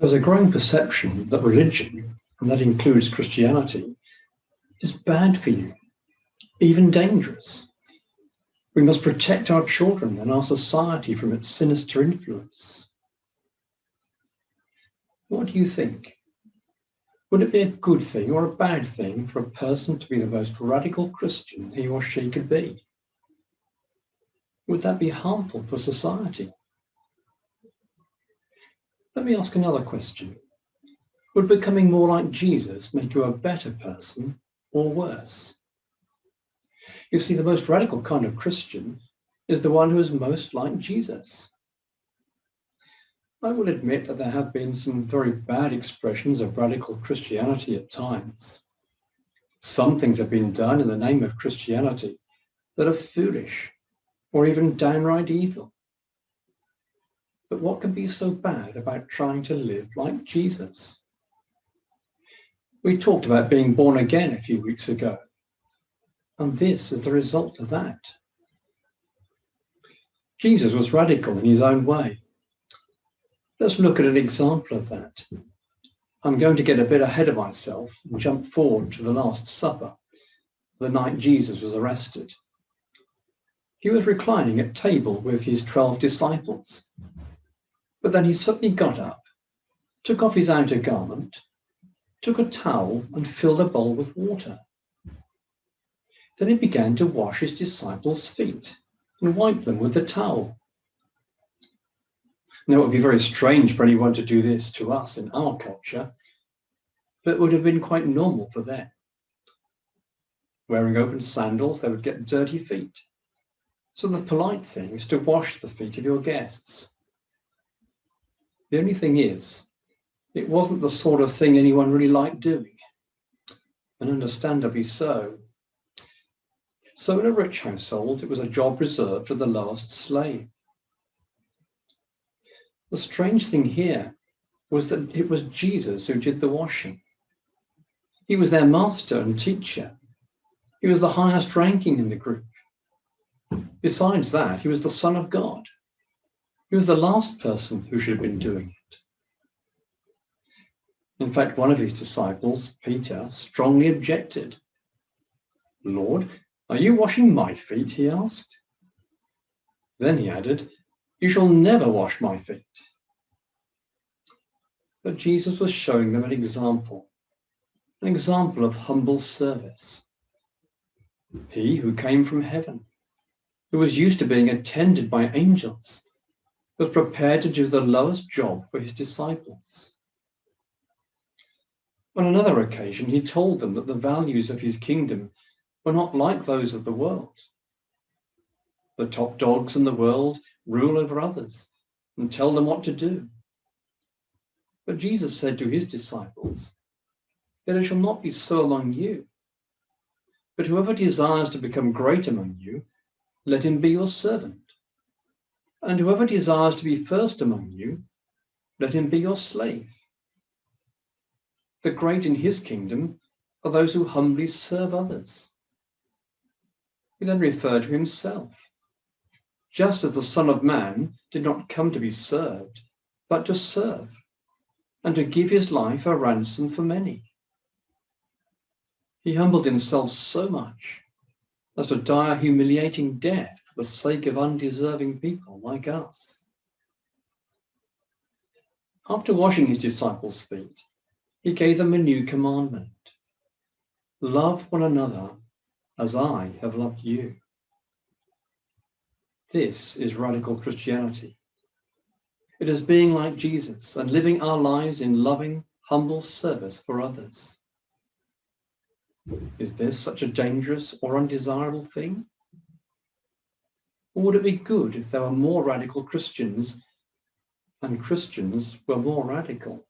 There's a growing perception that religion, and that includes Christianity, is bad for you, even dangerous. We must protect our children and our society from its sinister influence. What do you think? Would it be a good thing or a bad thing for a person to be the most radical Christian he or she could be? Would that be harmful for society? Let me ask another question. Would becoming more like Jesus make you a better person or worse? You see, the most radical kind of Christian is the one who is most like Jesus. I will admit that there have been some very bad expressions of radical Christianity at times. Some things have been done in the name of Christianity that are foolish or even downright evil. But what can be so bad about trying to live like Jesus? We talked about being born again a few weeks ago, and this is the result of that. Jesus was radical in his own way. Let's look at an example of that. I'm going to get a bit ahead of myself and jump forward to the Last Supper, the night Jesus was arrested. He was reclining at table with his 12 disciples, but then he suddenly got up, took off his outer garment, took a towel and filled a bowl with water. Then he began to wash his disciples' feet and wipe them with the towel. Now, it would be very strange for anyone to do this to us in our culture, but it would have been quite normal for them. Wearing open sandals, they would get dirty feet. So the polite thing is to wash the feet of your guests. The only thing is, it wasn't the sort of thing anyone really liked doing, and understandably so. So in a rich household, it was a job reserved for the lowest slave. The strange thing here was that it was Jesus who did the washing. He was their master and teacher. He was the highest ranking in the group. Besides that, he was the Son of God. He was the last person who should have been doing it. In fact, one of his disciples, Peter, strongly objected. "Lord, are you washing my feet?" he asked. Then he added, "You shall never wash my feet." But Jesus was showing them an example of humble service. He who came from heaven, who was used to being attended by angels, was prepared to do the lowest job for his disciples. On another occasion, he told them that the values of his kingdom were not like those of the world. The top dogs in the world rule over others and tell them what to do. But Jesus said to his disciples that it shall not be so among you, but whoever desires to become great among you, let him be your servant. And whoever desires to be first among you, let him be your slave. The great in his kingdom are those who humbly serve others. He then referred to himself, just as the Son of Man did not come to be served, but to serve, and to give his life a ransom for many. He humbled himself so much as to die a humiliating death for the sake of undeserving people like us. After washing his disciples' feet, he gave them a new commandment. Love one another as I have loved you. This is radical Christianity. It is being like Jesus and living our lives in loving, humble service for others. Is this such a dangerous or undesirable thing? Or would it be good if there were more radical Christians and Christians were more radical?